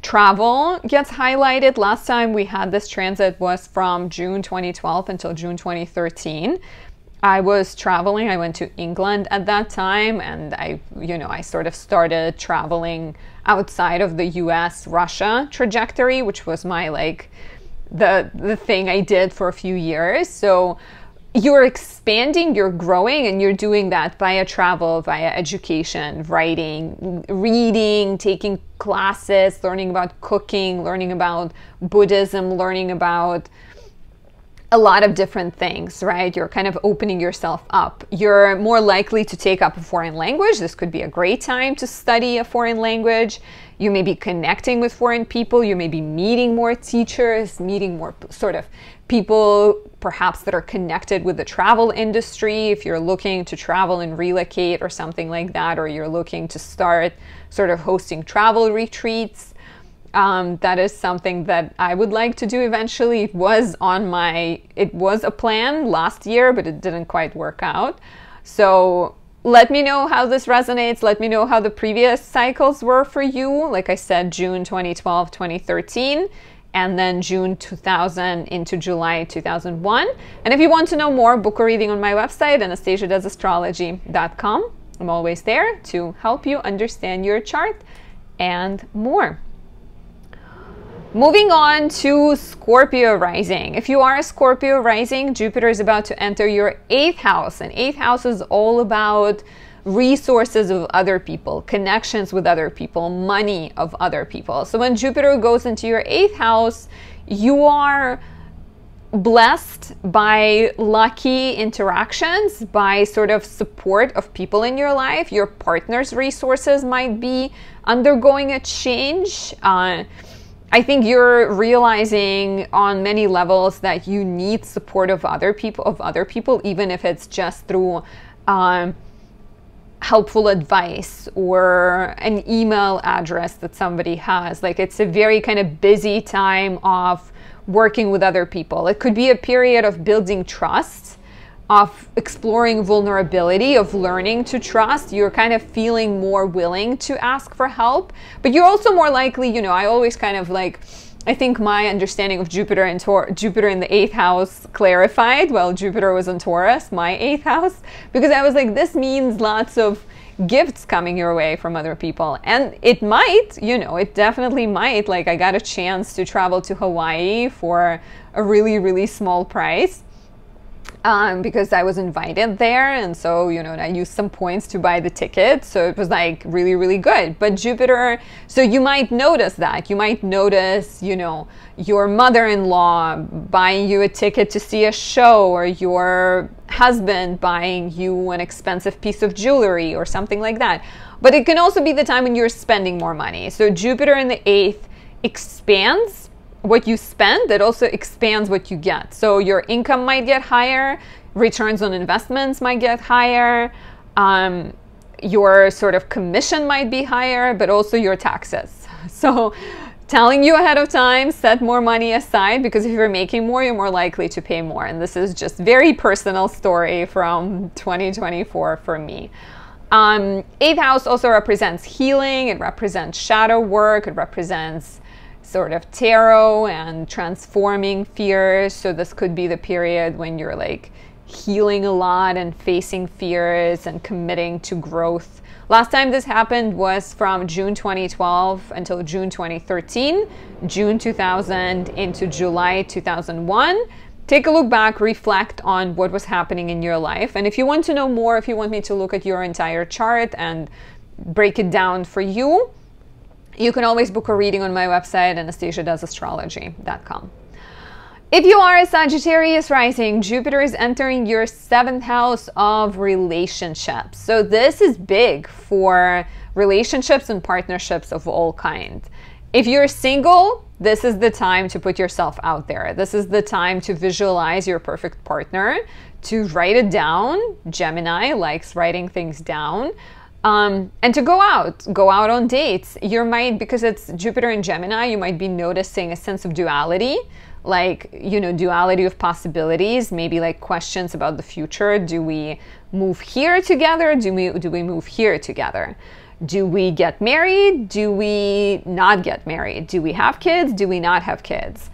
Travel gets highlighted. Last time we had this transit was from June 2012 until June 2013. I was traveling. I went to England at that time, and I sort of started traveling outside of the US Russia trajectory, which was my the thing I did for a few years. So you're expanding, you're growing, and you're doing that via travel, via education, writing, reading, taking classes, learning about cooking, learning about Buddhism, learning about a lot of different things, right? You're kind of opening yourself up. You're more likely to take up a foreign language. This could be a great time to study a foreign language. You may be connecting with foreign people. You may be meeting more teachers, meeting more sort of people perhaps that are connected with the travel industry. If you're looking to travel and relocate or something like that, or you're looking to start sort of hosting travel retreats, that is something that I would like to do eventually. It was a plan last year, but it didn't quite work out. So let me know how this resonates. Let me know how the previous cycles were for you. Like I said, June 2012, 2013, and then June 2000 into July 2001. And if you want to know more, book a reading on my website, anastasiadoesastrology.com. I'm always there to help you understand your chart and more. Moving on to Scorpio rising. If you are a Scorpio rising, Jupiter is about to enter your 8th house. And 8th house is all about resources of other people, connections with other people, money of other people. So when Jupiter goes into your 8th house, you are blessed by lucky interactions, by sort of support of people in your life. Your partner's resources might be undergoing a change. I think you're realizing on many levels that you need support of other people, even if it's just through helpful advice or an email address that somebody has. Like, it's a very kind of busy time of working with other people. It could be a period of building trust, of exploring vulnerability, of learning to trust. You're kind of feeling more willing to ask for help, but you're also more likely, you know, I always kind of like, I think my understanding of Jupiter in the 8th house clarified. Well, Jupiter was in Taurus, my 8th house, because I was like, this means lots of gifts coming your way from other people. And it might, you know, it definitely might. Like, I got a chance to travel to Hawaii for a really, really small price. Because I was invited there, and so, you know, I used some points to buy the ticket, so it was like really, really good. But Jupiter, so you might notice that. You might notice, you know, your mother-in-law buying you a ticket to see a show, or your husband buying you an expensive piece of jewelry or something like that. But it can also be the time when you're spending more money. So Jupiter in the 8th expands what you spend, it also expands what you get. So your income might get higher, returns on investments might get higher, your sort of commission might be higher, but also your taxes. So telling you ahead of time, set more money aside, because if you're making more, you're more likely to pay more. And this is just very personal story from 2024 for me. 8th house also represents healing, it represents shadow work, it represents sort of tarot and transforming fears. So this could be the period when you're like healing a lot and facing fears and committing to growth. Last time this happened was from June 2012 until June 2013, June 2000 into July 2001. Take a look back, reflect on what was happening in your life. And if you want to know more, if you want me to look at your entire chart and break it down for you, you can always book a reading on my website, anastasiadoesastrology.com. If you are a Sagittarius rising, Jupiter is entering your 7th house of relationships. So this is big for relationships and partnerships of all kinds. If you're single, this is the time to put yourself out there. This is the time to visualize your perfect partner, to write it down. Gemini likes writing things down. And to go out on dates. You might, because it's Jupiter in Gemini, you might be noticing a sense of duality, like, you know, duality of possibilities, maybe like questions about the future. Do we move here together? Do we move here together? Do we get married? Do we not get married? Do we have kids? Do we not have kids?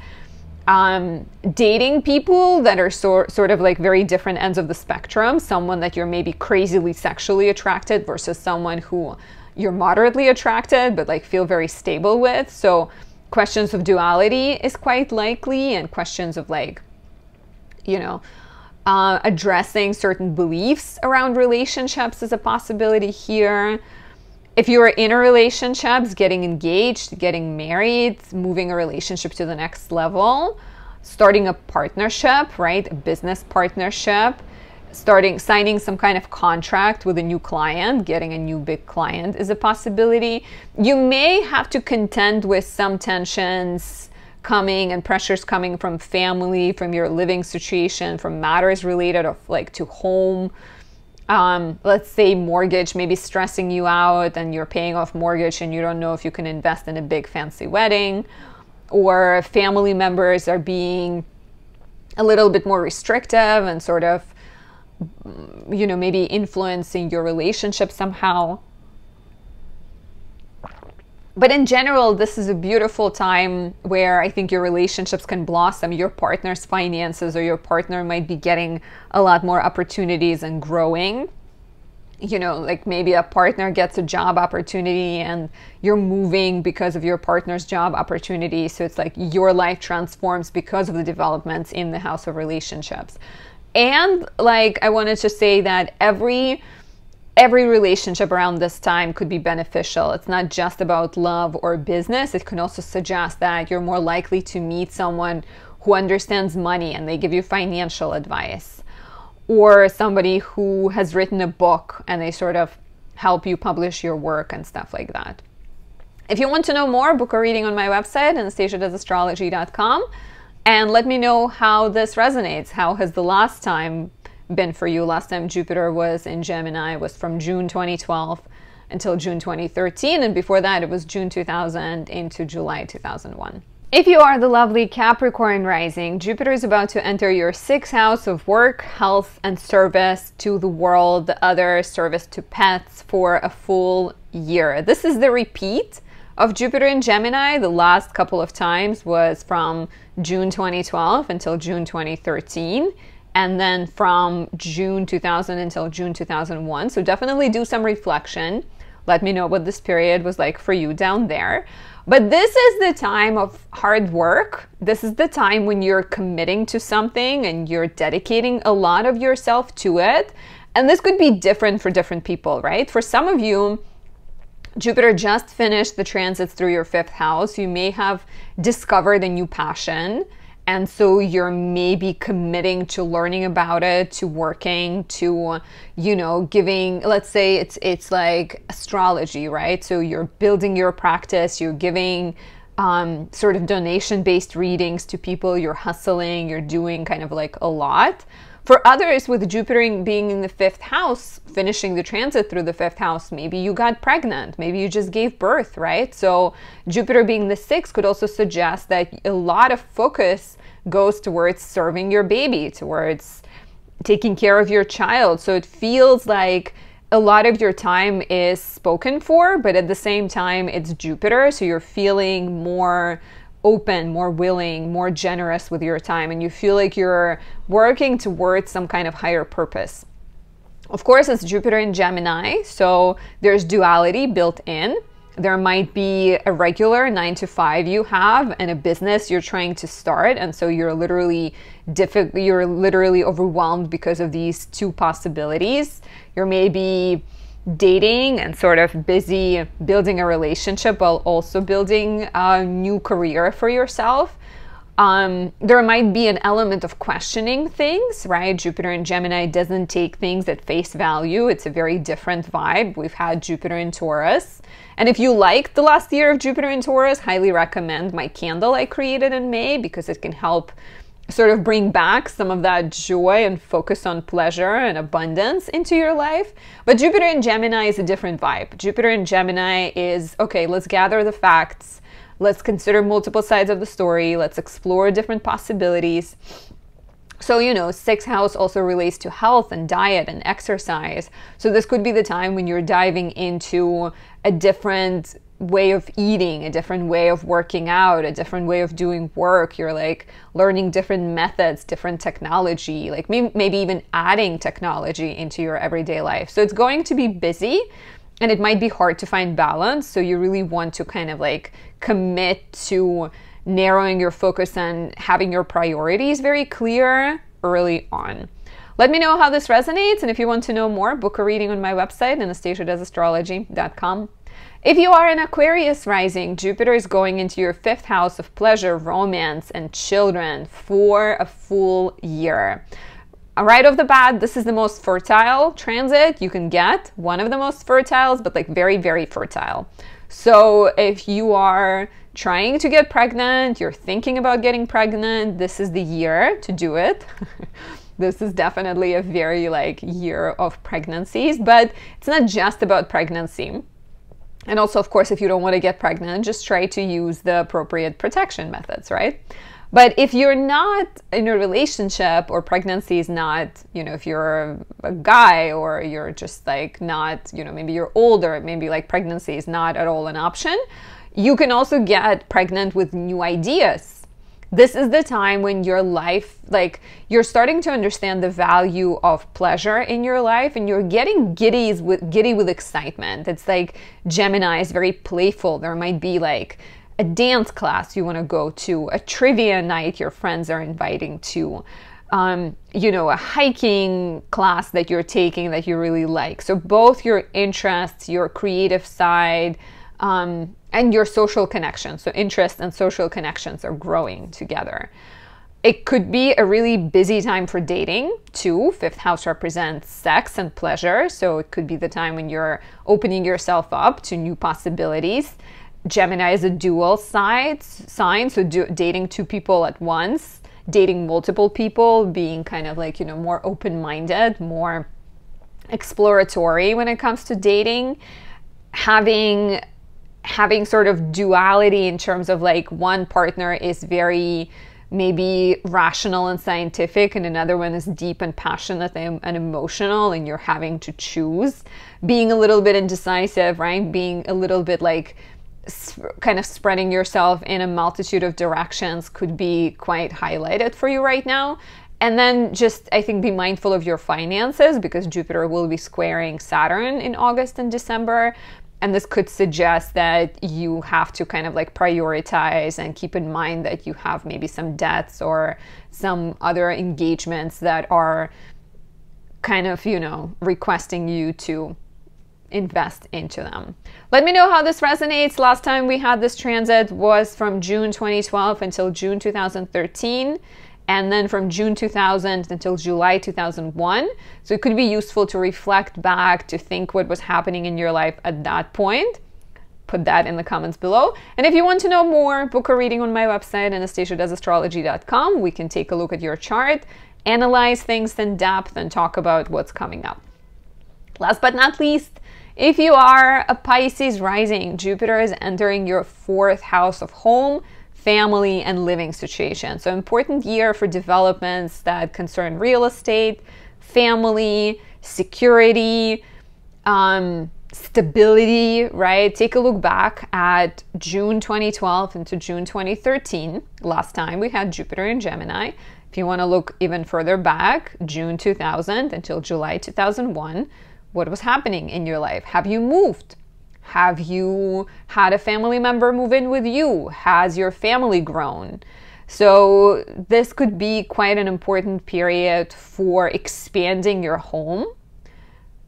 Dating people that are sort of like very different ends of the spectrum, someone that you're maybe crazily sexually attracted versus someone who you're moderately attracted but like feel very stable with. So questions of duality is quite likely, and questions of like, you know, addressing certain beliefs around relationships is a possibility here. If you are in a relationship, getting engaged, getting married, moving a relationship to the next level, starting a partnership, right? A business partnership, signing some kind of contract with a new client, getting a new big client is a possibility. You may have to contend with some tensions coming and pressures coming from family, from your living situation, from matters related of like to home. Let's say mortgage may be stressing you out and you're paying off mortgage and you don't know if you can invest in a big fancy wedding, or family members are being a little bit more restrictive and sort of, you know, maybe influencing your relationship somehow. But in general, this is a beautiful time where I think your relationships can blossom. Your partner's finances or your partner might be getting a lot more opportunities and growing. You know, like maybe a partner gets a job opportunity and you're moving because of your partner's job opportunity. So it's like your life transforms because of the developments in the house of relationships. And like I wanted to say that every relationship around this time could be beneficial. It's not just about love or business. It can also suggest that you're more likely to meet someone who understands money and they give you financial advice, or somebody who has written a book and they sort of help you publish your work and stuff like that. If you want to know more, book a reading on my website, anastasiadoesastrology.com, and let me know how this resonates. How has the last time been for you? Last time Jupiter was in Gemini was from June 2012 until June 2013, and before that it was June 2000 into July 2001. If you are the lovely Capricorn rising, Jupiter is about to enter your 6th house of work, health, and service to the world, the other service to pets, for a full year. This is the repeat of Jupiter in Gemini. The last couple of times was from June 2012 until June 2013, and then from June 2000 until June 2001. So definitely do some reflection. Let me know what this period was like for you down there. But this is the time of hard work. This is the time when you're committing to something and you're dedicating a lot of yourself to it. And this could be different for different people, right? For some of you, Jupiter just finished the transits through your 5th house. You may have discovered a new passion, and so you're maybe committing to learning about it, to working, to, you know, giving, let's say it's like astrology, right? So you're building your practice, you're giving sort of donation-based readings to people, you're hustling, you're doing kind of like a lot. For others, with Jupiter being in the 5th house, finishing the transit through the 5th house, maybe you got pregnant, maybe you just gave birth, right? So Jupiter being the 6th could also suggest that a lot of focus goes towards serving your baby, towards taking care of your child. So it feels like a lot of your time is spoken for, but at the same time, it's Jupiter. So you're feeling more open, more willing, more generous with your time, and you feel like you're working towards some kind of higher purpose. Of course, it's Jupiter in Gemini, so there's duality built in. There might be a regular 9-to-5 you have and a business you're trying to start, and so you're literally overwhelmed because of these two possibilities. You're maybe dating and sort of busy building a relationship while also building a new career for yourself. There might be an element of questioning things, right? Jupiter in Gemini doesn't take things at face value. It's a very different vibe. We've had Jupiter in Taurus. And if you liked the last year of Jupiter in Taurus, highly recommend my candle I created in May, because it can help sort of bring back some of that joy and focus on pleasure and abundance into your life. But Jupiter in Gemini is a different vibe. Jupiter in Gemini is, okay, let's gather the facts. Let's consider multiple sides of the story. Let's explore different possibilities. So, you know, 6th house also relates to health and diet and exercise. So this could be the time when you're diving into a different way of eating, a different way of working out, a different way of doing work. You're like learning different methods, different technology, like maybe even adding technology into your everyday life. So it's going to be busy, and it might be hard to find balance. So you really want to kind of like commit to narrowing your focus and having your priorities very clear early on. Let me know how this resonates, and if you want to know more, book a reading on my website, anastasiadoesastrology.com. If you are an Aquarius rising, Jupiter is going into your 5th house of pleasure, romance, and children for a full year. Right off the bat, this is the most fertile transit you can get. One of the most fertiles, but like very, very fertile. So if you are trying to get pregnant, you're thinking about getting pregnant, this is the year to do it. This is definitely a very like year of pregnancies, but it's not just about pregnancy. And also, of course, if you don't want to get pregnant, just try to use the appropriate protection methods, right? But if you're not in a relationship, or pregnancy is not, you know, if you're a guy, or you're just like not, you know, maybe you're older, maybe like pregnancy is not at all an option, you can also get pregnant with new ideas. This is the time when your life, like you're starting to understand the value of pleasure in your life, and you're getting giddy with excitement. It's like Gemini is very playful. There might be like a dance class you want to go to, a trivia night your friends are inviting to, you know, a hiking class that you're taking that you really like. So both your interests, your creative side, and your social connections. So interests and social connections are growing together. It could be a really busy time for dating too. Fifth house represents sex and pleasure. So it could be the time when you're opening yourself up to new possibilities. Gemini is a dual sign, so dating two people at once, dating multiple people, being kind of like, more open-minded, more exploratory when it comes to dating, having sort of duality in terms of like one partner is very maybe rational and scientific and another one is deep and passionate and emotional, and you're having to choose, being a little bit indecisive, right? Being a little bit like kind of spreading yourself in a multitude of directions could be quite highlighted for you right now. And then just, I think, be mindful of your finances, because Jupiter will be squaring Saturn in August and December. And this could suggest that you have to kind of like prioritize and keep in mind that you have maybe some debts or some other engagements that are kind of, requesting you to invest into them. Let me know how this resonates. Last time we had this transit was from June 2012 until June 2013. And then from June 2000 until July 2001. So it could be useful to reflect back, to think what was happening in your life at that point. Put that in the comments below. And if you want to know more, book a reading on my website, anastasiadoesastrology.com. We can take a look at your chart, analyze things in depth, and talk about what's coming up. Last but not least, if you are a Pisces rising, Jupiter is entering your 4th house of home, family, and living situation. So important year for developments that concern real estate, family, security, stability, right? Take a look back at June 2012 into June 2013. Last time we had Jupiter in Gemini. If you want to look even further back, June 2000 until July 2001, what was happening in your life? Have you moved? Have you had a family member move in with you? Has your family grown? So this could be quite an important period for expanding your home.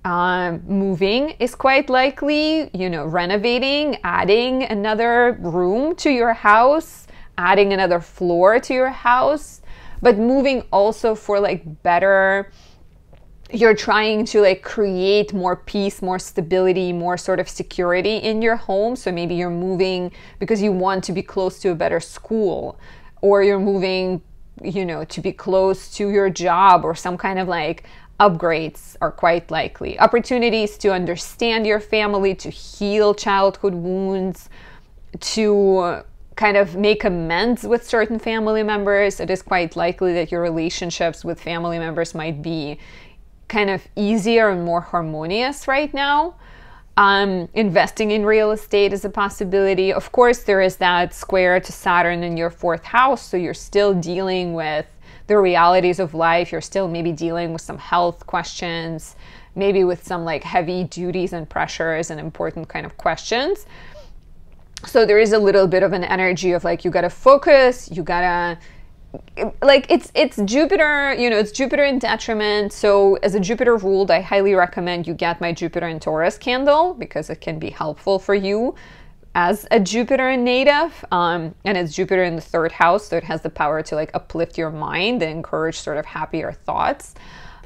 Moving is quite likely, renovating, adding another room to your house, adding another floor to your house, but moving also for like better. You're trying to like create more peace, more stability, more sort of security in your home. So maybe you're moving because you want to be close to a better school, or you're moving, to be close to your job, or some kind of like upgrades are quite likely. Opportunities to understand your family, to heal childhood wounds, to kind of make amends with certain family members. It is quite likely that your relationships with family members might be kind of easier and more harmonious right now. Investing in real estate is a possibility. Of course, there is that square to Saturn in your 4th house, so you're still dealing with the realities of life. You're still maybe dealing with some health questions, maybe with some like heavy duties and pressures and important kind of questions. So there is a little bit of an energy of like, you gotta focus, you gotta like it's Jupiter, it's Jupiter in detriment. So as a Jupiter ruled, I highly recommend you get my Jupiter in Taurus candle, because it can be helpful for you as a Jupiter native. And it's Jupiter in the 3rd house, so it has the power to like uplift your mind and encourage sort of happier thoughts.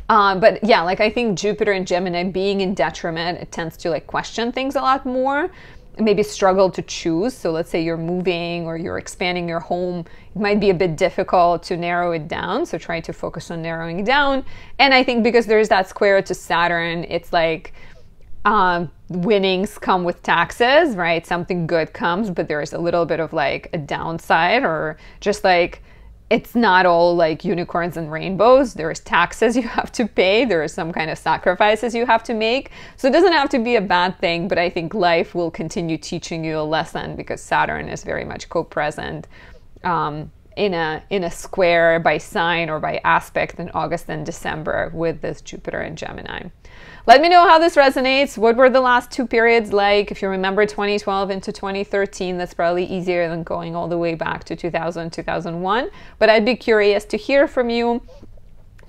But yeah, like I think Jupiter in Gemini being in detriment, it tends to like question things a lot more, maybe struggle to choose. So let's say you're moving or you're expanding your home, it might be a bit difficult to narrow it down. So try to focus on narrowing it down. And I think because there's that square to Saturn, it's like winnings come with taxes, right? Something good comes, but there's a little bit of like a downside, or just like it's not all like unicorns and rainbows. There's taxes you have to pay. There are some kind of sacrifices you have to make. So it doesn't have to be a bad thing, but I think life will continue teaching you a lesson, because Saturn is very much co-present in a square by sign or by aspect in August and December with this Jupiter in Gemini. Let me know how this resonates. What were the last 2 periods like? If you remember 2012 into 2013, that's probably easier than going all the way back to 2000, 2001. But I'd be curious to hear from you.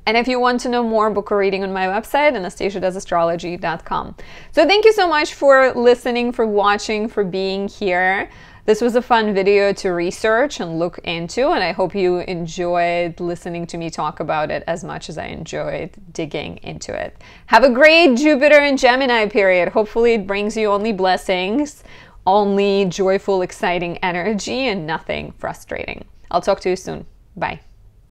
And if you want to know more, book a reading on my website, anastasiadoesastrology.com. So thank you so much for listening, for watching, for being here. This was a fun video to research and look into, and I hope you enjoyed listening to me talk about it as much as I enjoyed digging into it. Have a great Jupiter and Gemini period. Hopefully it brings you only blessings, only joyful, exciting energy, and nothing frustrating. I'll talk to you soon. Bye.